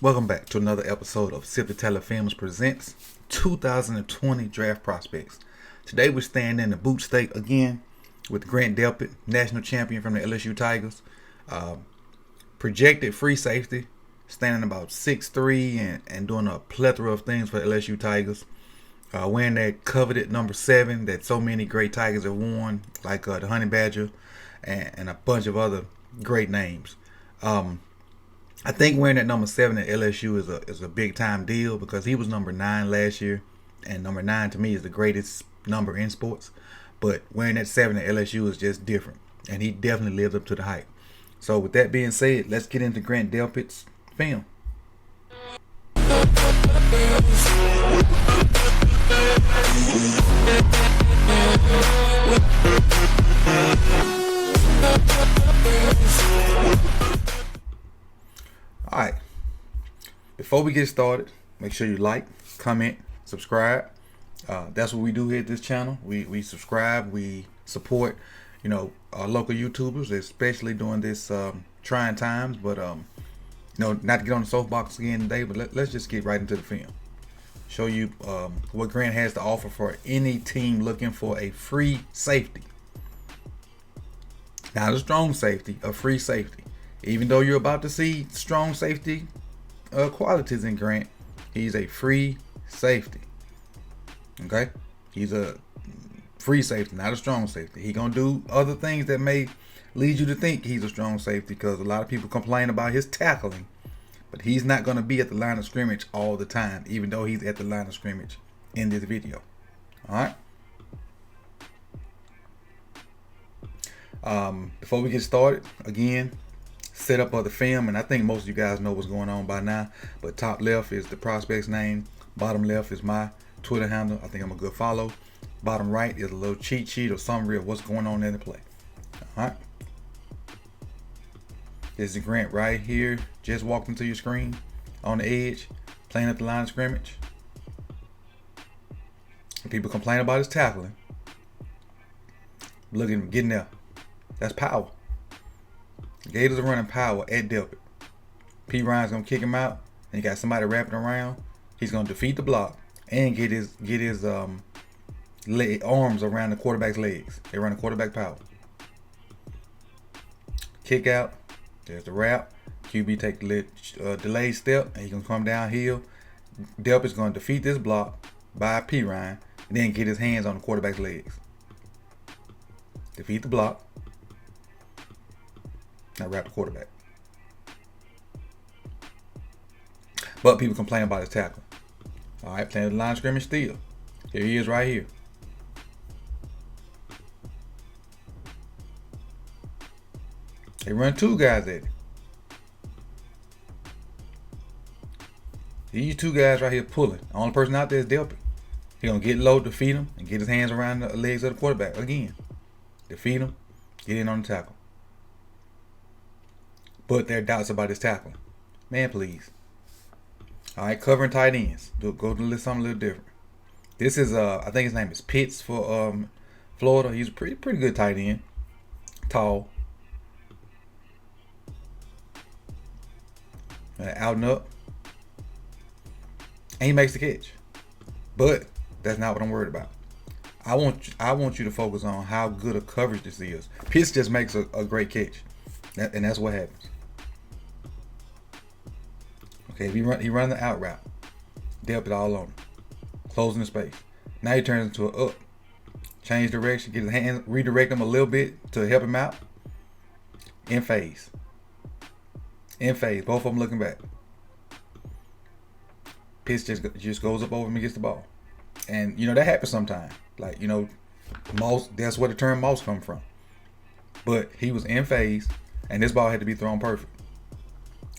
Welcome back to another episode of Sip the Teller Films presents 2020 Draft Prospects. Today we're staying in the boot state again with Grant Delpit, national champion from the LSU Tigers. Projected free safety, standing about 6'3" and doing a plethora of things for LSU Tigers. Wearing that coveted number 7 that so many great Tigers have worn, like the Honey Badger and a bunch of other great names. I think wearing that number 7 at LSU is a big time deal because he was number 9 last year, and number 9 to me is the greatest number in sports. But wearing that 7 at LSU is just different, and he definitely lived up to the hype. So with that being said, let's get into Grant Delpit's film. Alright, before we get started, make sure you like, comment, subscribe. That's what we do here at this channel. We subscribe, we support, our local YouTubers, especially during this trying times. But not to get on the soapbox again today, but let's just get right into the film. Show you what Grant has to offer for any team looking for a free safety. Not a strong safety, a free safety. Even though you're about to see strong safety qualities in Grant, he's a free safety. Okay? He's a free safety, not a strong safety. He's going to do other things that may lead you to think he's a strong safety, because a lot of people complain about his tackling. But he's not going to be at the line of scrimmage all the time, even though he's at the line of scrimmage in this video. Alright? Before we get started, again, setup of the film, and I think most of you guys know what's going on by now, but top left is the prospect's name, bottom left is my Twitter handle. I think I'm a good follow. Bottom right is a little cheat sheet or summary of what's going on in the play. Alright, this is Grant right here, just walked into your screen on the edge, playing at the line of scrimmage. And people complain about his tackling. Look at him getting there. That's power. Gators are running power at Delpit. P. Ryan's gonna kick him out, and you got somebody wrapping around. He's gonna defeat the block and get his arms around the quarterback's legs. They run a quarterback power. Kick out. There's the wrap. QB take the delayed step, and he's gonna come downhill. Delpit's gonna defeat this block by P. Ryan, and then get his hands on the quarterback's legs. Defeat the block. Now wrap the quarterback. But people complain about his tackling. Alright, playing the line of scrimmage still. Here he is right here. They run 2 guys at it. These 2 guys right here pulling. The only person out there is Delpit. He's going to get low, defeat him, and get his hands around the legs of the quarterback again. Defeat him, get in on the tackle. But there are doubts about his tackling. Man, please. Alright, covering tight ends. Go to something a little different. This is I think his name is Pitts for Florida. He's a pretty good tight end. Tall. Out and up. And he makes the catch. But that's not what I'm worried about. I want you to focus on how good a coverage this is. Pitts just makes a great catch. And that's what happens. Okay, he run the out route. Delpit all on him. Closing the space. Now he turns into an up. Change direction, get his hands, redirect him a little bit to help him out. In phase. In phase. Both of them looking back. Pitts just goes up over him and gets the ball. And that happens sometimes. Like, moss, that's where the term moss come from. But he was in phase, and this ball had to be thrown perfect.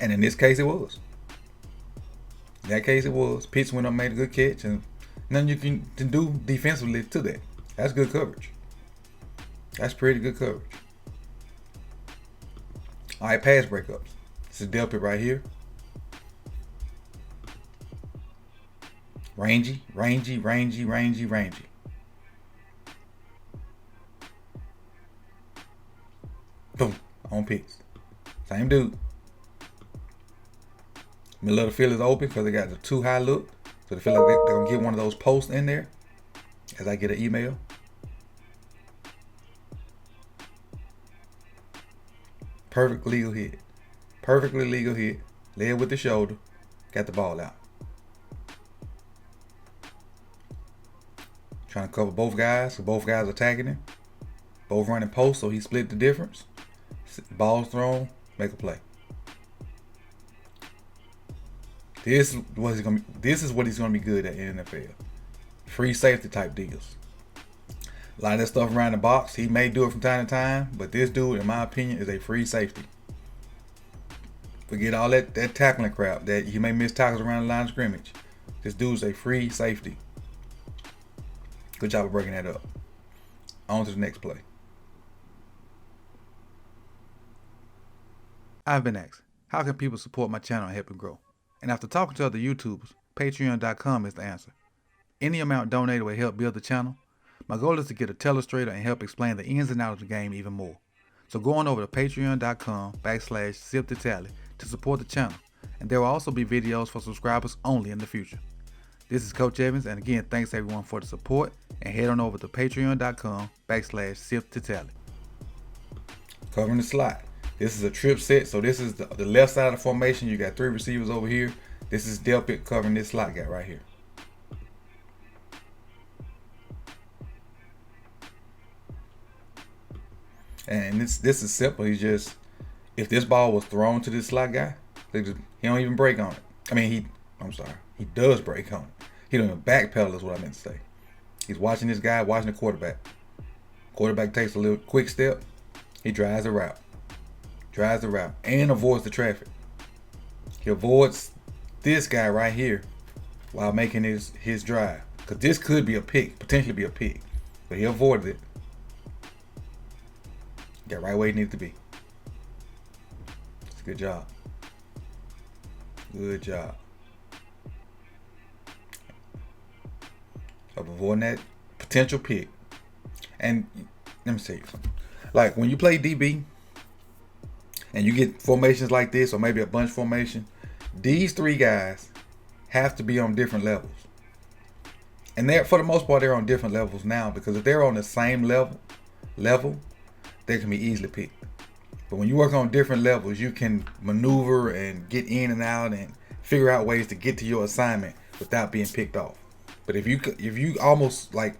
And in this case, it was. In that case, it was. Pitts went up, made a good catch, and nothing you can do defensively to that. That's good coverage. That's pretty good coverage. All right, pass breakups. This is Delpit right here. Rangy. Boom. On Pitts. Same dude. Middle of the field is open because they got the too high look. So they feel like they're going to get one of those posts in there as I get an email. Perfect legal hit. Perfectly legal hit. Led with the shoulder. Got the ball out. Trying to cover both guys. So both guys attacking him. Both running post, so he split the difference. Ball's thrown. Make a play. This is what he's gonna be good at in the NFL. Free safety type deals. A lot of that stuff around the box, he may do it from time to time, but this dude, in my opinion, is a free safety. Forget all that tackling crap that he may miss tackles around the line of scrimmage. This dude's a free safety. Good job of breaking that up. On to the next play. I've been asked, how can people support my channel and help it grow? And after talking to other YouTubers, Patreon.com is the answer. Any amount donated will help build the channel. My goal is to get a telestrator and help explain the ins and outs of the game even more. So go on over to patreon.com/ZipToTally to support the channel. And there will also be videos for subscribers only in the future. This is Coach Evans, and again, thanks everyone for the support, and head on over to patreon.com/ZipToTally. Covering the slot. This is a trip set, so this is the left side of the formation. You got 3 receivers over here. This is Delpit covering this slot guy right here. And this is simple. He's just, if this ball was thrown to this slot guy, he don't even break on it. I mean, he does break on it. He don't even backpedal is what I meant to say. He's watching this guy, watching the quarterback. Quarterback takes a little quick step. He drives the route. And avoids the traffic. He avoids this guy right here while making his drive. Because this could be a pick, potentially be a pick. But he avoided it. Got right where he needed to be. It's a good job. Good job. Of avoiding that potential pick. And let me tell you something. Like when you play DB and you get formations like this, or maybe a bunch formation, these 3 guys have to be on different levels. And they're, for the most part, they're on different levels now, because if they're on the same level, they can be easily picked. But when you work on different levels, you can maneuver and get in and out and figure out ways to get to your assignment without being picked off. But if you almost like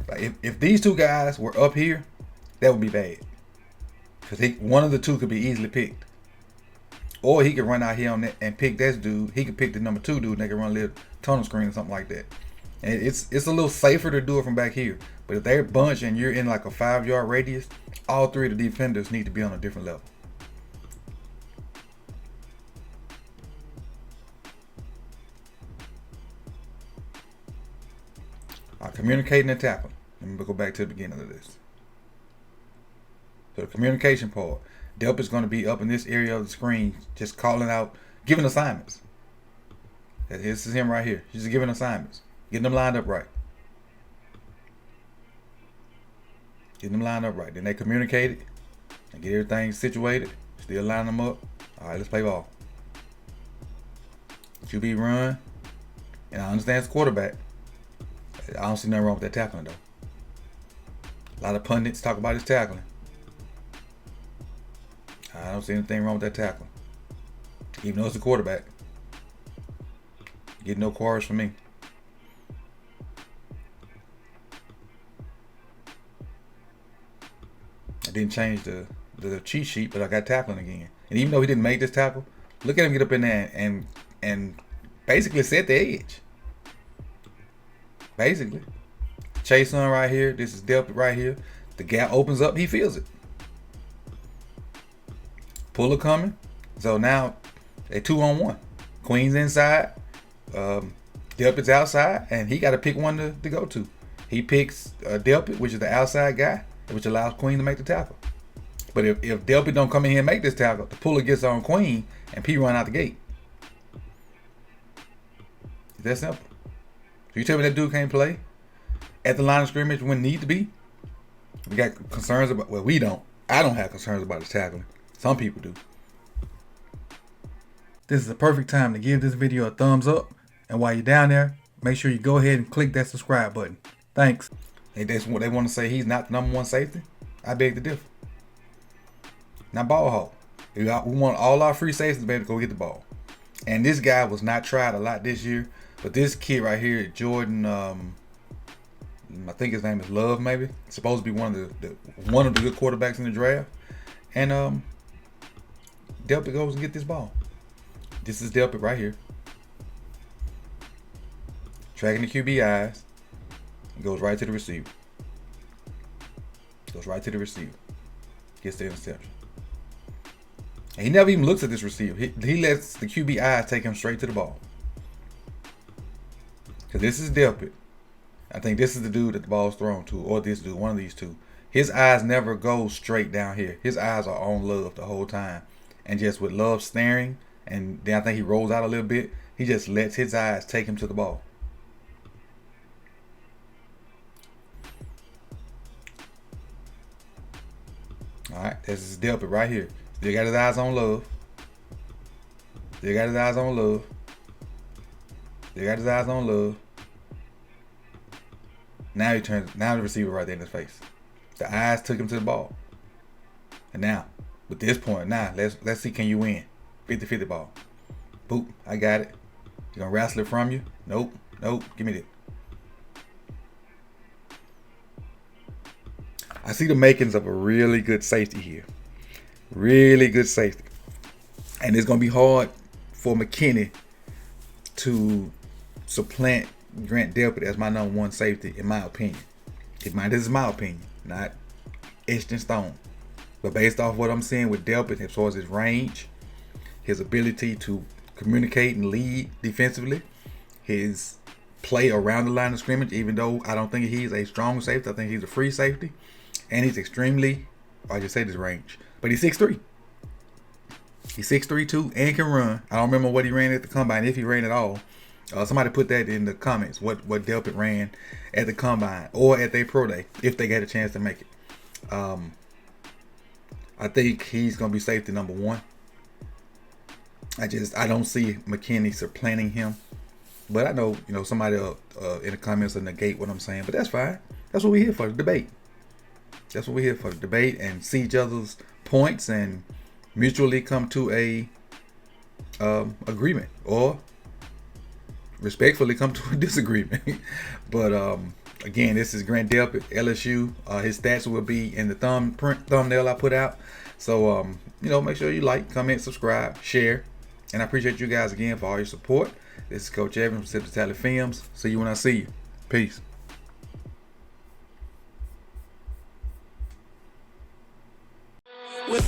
if these 2 guys were up here, that would be bad. Because one of the 2 could be easily picked. Or he could run out here on that and pick this dude. He could pick the number 2 dude and they could run a little tunnel screen or something like that. And it's a little safer to do it from back here. But if they're a bunch and you're in like a 5-yard radius, all 3 of the defenders need to be on a different level. Communicating and tackling. Let me go back to the beginning of this. So the communication part. Delpit is going to be up in this area of the screen, just calling out, giving assignments. This is him right here. He's just giving assignments. Getting them lined up right. Then they communicate it and get everything situated. Still line them up. All right, let's play ball. QB run. And I understand it's quarterback. I don't see nothing wrong with that tackling, though. A lot of pundits talk about his tackling. I don't see anything wrong with that tackling. Even though it's a quarterback. Get no quarters from me. I didn't change the cheat sheet, but I got tackling again. And even though he didn't make this tackle, look at him get up in there and basically set the edge. Basically. Chase on right here. This is Delpit right here. The gap opens up. He feels it. Puller coming. So now they 2-on-1. Queen's inside. Delpit's outside. And he got to pick one to go to. He picks Delpit, which is the outside guy, which allows Queen to make the tackle. But if Delpit don't come in here and make this tackle, the puller gets on Queen and P run out the gate. It's that simple. So you tell me that dude can't play at the line of scrimmage when need to be? We got concerns about, well, we don't. I don't have concerns about his tackling. Some people do. this is the perfect time to give this video a thumbs up. And while you're down there, make sure you go ahead and click that subscribe button. Thanks. Hey, that's what they want to say. He's not the #1 safety. I beg to differ. Now, ball hog. We want all our free safeties to be able to go get the ball. And this guy was not tried a lot this year. But this kid right here, Jordan, I think his name is Love, maybe. Supposed to be one of the good quarterbacks in the draft. And Delpit goes and get this ball. This is Delpit right here. Tracking the QB eyes. Goes right to the receiver. Goes right to the receiver. Gets the interception. And he never even looks at this receiver. He lets the QB eyes take him straight to the ball. Because this is Delpit. I think this is the dude that the ball's thrown to, or this dude, one of these two. His eyes never go straight down here. His eyes are on Love the whole time. And just with Love staring, and then I think he rolls out a little bit, he just lets his eyes take him to the ball. Alright, this is Delpit right here. Still got his eyes on Love. Still got his eyes on Love. Still got his eyes on Love. Now he turns. Now the receiver right there in his face. The eyes took him to the ball. And now, with this point, now let's see, can you win? 50-50 ball. Boop, I got it. You gonna wrestle it from you? Nope, nope. Give me that. I see the makings of a really good safety here. Really good safety. And it's going to be hard for McKinney to supplant Grant Delpit as my #1 safety, in my opinion. This is my opinion, not etched in stone. But based off what I'm seeing with Delpit, as far as his range, his ability to communicate and lead defensively, his play around the line of scrimmage, even though I don't think he's a strong safety, I think he's a free safety. And he's extremely, I just say this range, but he's 6'3". He's 6'3" too, and can run. I don't remember what he ran at the combine, if he ran at all. Somebody put that in the comments, what Delpit ran at the combine or at their pro day, if they get a chance to make it. I think he's gonna be safety #1. I don't see McKinney supplanting him, but I know somebody in the comments will negate what I'm saying, but that's fine. That's what we're here for, the debate. That's what we're here for, the debate, and see each other's points and mutually come to a agreement, or respectfully come to a disagreement. But again, this is Grant Delpit, LSU. His stats will be in the thumbnail I put out. So make sure you like, comment, subscribe, share, and I appreciate you guys again for all your support. This is Coach Evans from Sip the Tally Films. See you when I see you. Peace. With